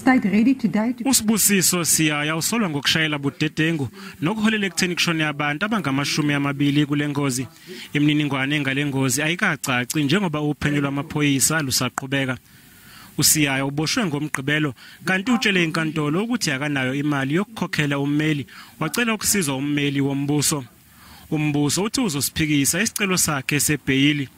state ready today to USibusiso Siyaya usolwa ngokushayela budedengu nokuholela ekutheni kushone abantu abangamashumi amabili kule ngozi. Imininingwane ngale ngozi ayikacaci njengoba uphenyo lwamaphoyisa lusaqhubeka. USiyaya uboshwe ngomgqibelo kanti utshele inkantolo ukuthi akanayo imali yokukhokhela ummeli, wacela ukusizwa ummeli wombuso. Umbuso uthi uzosiphikisa isicelo sakhe sebheyili.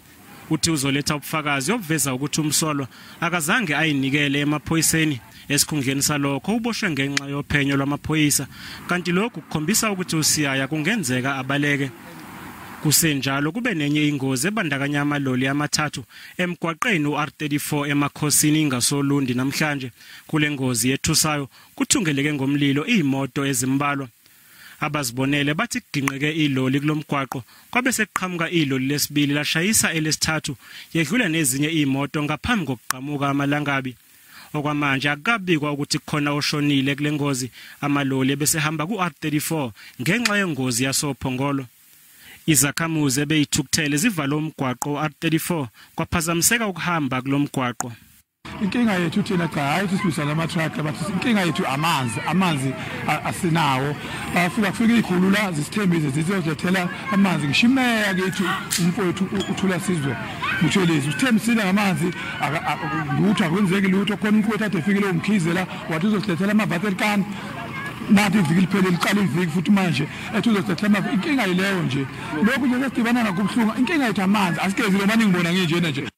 Uthi uzoletha ubufakazi obuveza ukuthi umsolwa akazange ayinikele emaphoyiseni. Esikhundleni salokho uboshwe ngenxa yophenyo lwamaphoyisa, kanti lokhu kukhombisa ukuthi uSiyaya kungenzeka abaleke. Kusenjalo kube nenye ingozi ebandakanya amaloli amathathu emgwaqeni uR34 emakhosini ngaSolundi namhlanje. Kule ngozi yethusayo kuthungeleke ngomlilo imoto ezimbalwa. Abazibonele bathi kuginqeke iloli kulomgwaqo kwabe seqhamuka iloli lesibili lashayisa elesithathu yedlula nezinye imoto ngaphambi kokuqhamuka amalangabi. Okwamanje akukabikwa ukuthi khona oshonile kule ngozi. Amaloli besehamba kuR34 ngenxa yengozi yasophongolo. Izakhamuzi ebeyithukuthele zivala umgwaqo uR34 kwaphazamiseka ukuhamba kulomgwaqo. Inkinga yethu thina cha hayi sisibisa lama-truck but inkinga yethu amanzi asinawo. Kufika ikhulula zisithembize zizozethela amanzi ngishimeya kethu umfowethu uthula sizwe muthelezi usithembisile ngamanzi lutho akwenzeki lutho khona umfowethu ade efikile umkhizela wathi uzosithethela amavater kan nathi iviki liphele liqala iviki futhi manje ethi uzosithethela inkinga yileyo nje lokhu nje sesidibana ngakubhlunga inkinga yethu amanzi asigezile manje ngibona nginjena nje.